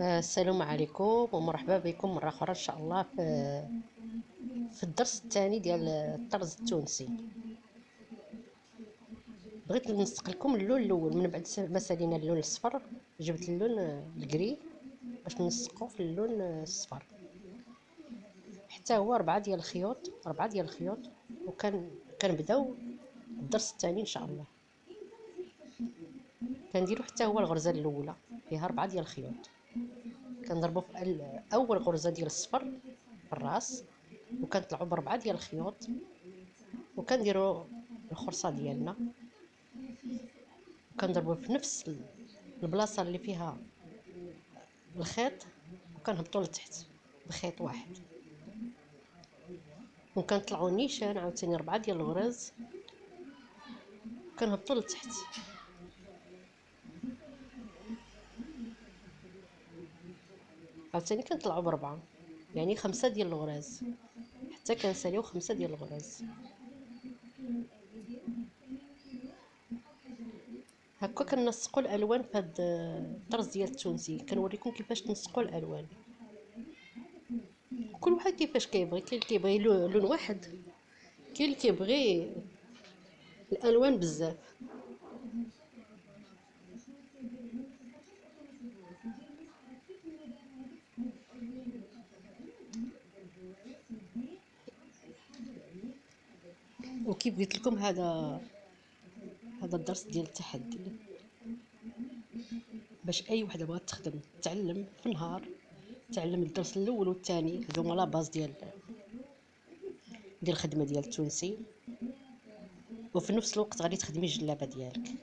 السلام عليكم ومرحبا بكم مرة أخرى إن شاء الله في الدرس الثاني ديال الطرز التونسي. بغيت ننسق لكم اللون الأول من بعد ما سالينا اللون الصفر، جبت اللون الكري باش ننسقو في اللون الصفر. حتى هو أربعة ديال الخيوط كنبداو الدرس الثاني إن شاء الله. كنديرو حتى هو الغرزة الأولى فيها 4 ديال الخيوط، كنضربو في أول غرزة ديال الصفر في الراس، وكنطلعو ب4 ديال الخيوط، وكنديرو الخرصة ديالنا وكنضربو في نفس البلاصة اللي فيها الخيط، وكنهبطو لتحت بخيط واحد، وكنطلعو نيشان عاوتاني 4 ديال الغرز، كنهبطو لتحت، عاوتاني كنطلعو ب4، يعني 5 ديال الغراز حتى كنساليو 5 ديال الغراز. هكا كنسقوا الالوان في هذا الطرز ديال التونسي. كنوريكم كيفاش تنسقوا الالوان، كل واحد كيفاش كيبغي. كاين اللي كيبغي لون واحد، كاين اللي كيبغي الالوان بزاف. وكيف قلت لكم هذا الدرس ديال التحدي، باش اي وحده بغات تخدم تعلم في نهار، تعلم الدرس الاول والثاني، هذوما لا باز ديال الخدمه ديال التونسي، وفي نفس الوقت غادي تخدمي الجلابه ديالك.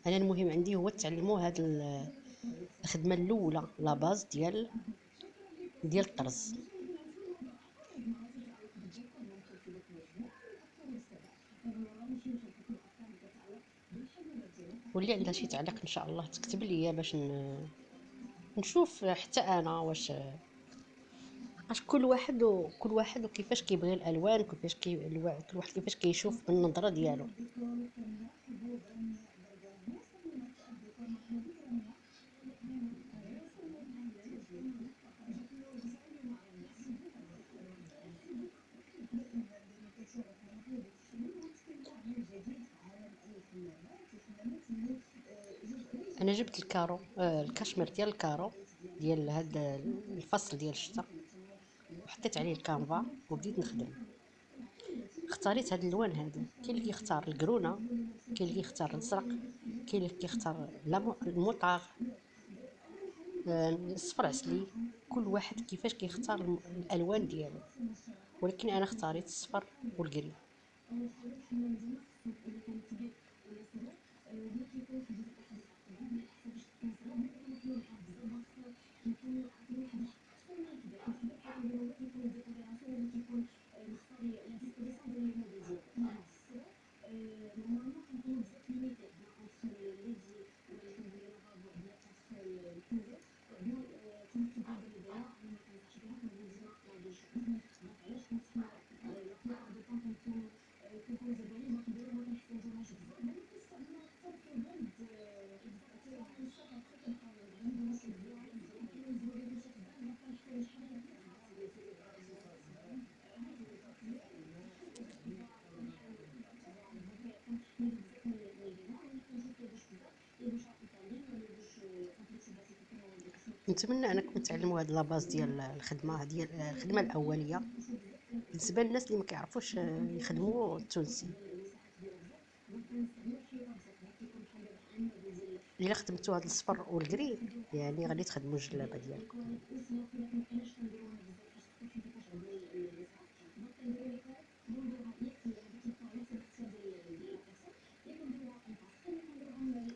انا المهم عندي هو تعلموا هاد الخدمه الاولى لا باز ديال الطرز. واللي عندها شي تعليق ان شاء الله تكتب لي باش نشوف حتى انا واش كل واحد وكيفاش كيبغي الالوان، كل واحد كيفاش كيشوف بالنظره ديالو. انا جبت الكارو، الكاشمير ديال الكارو ديال هذا الفصل ديال الشتاء، وحطيت عليه الكانفا وبديت نخدم. اختاريت هاد الالوان هادو. كاين اللي كيختار القرونه، كاين اللي كيختار الازرق، كاين اللي كيختار الموطاغ، الصفر عسلي. كل واحد كيفاش كيختار الالوان ديالو، ولكن انا اختاريت الصفر والقري. نتمنى انكم تعلموا هاد لاباز ديال الخدمه الاوليه بالنسبه للناس اللي ما كيعرفوش يخدموا التونسي. الا خدمتوا هاد الصفر والكري يعني غادي تخدموا الجلابه ديالكم.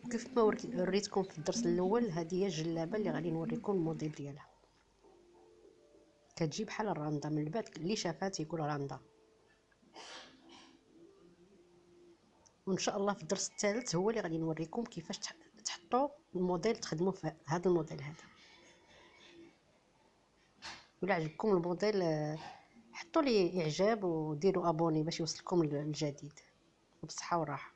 وكيف ما وريتكم في الدرس الاول، هذه هي الجلابه اللي غادي نوريكم الموديل ديالها. كتجي بحال الراندا، من بعد اللي شافها تيقول راندا. وان شاء الله في الدرس الثالث هو اللي غادي نوريكم كيفاش تحطوا الموديل، تخدموا في هذا الموديل هذا. ولا عجبكم الموديل حطوا لي اعجاب وديروا ابوني باش يوصلكم الجديد، وبصحه وراحه.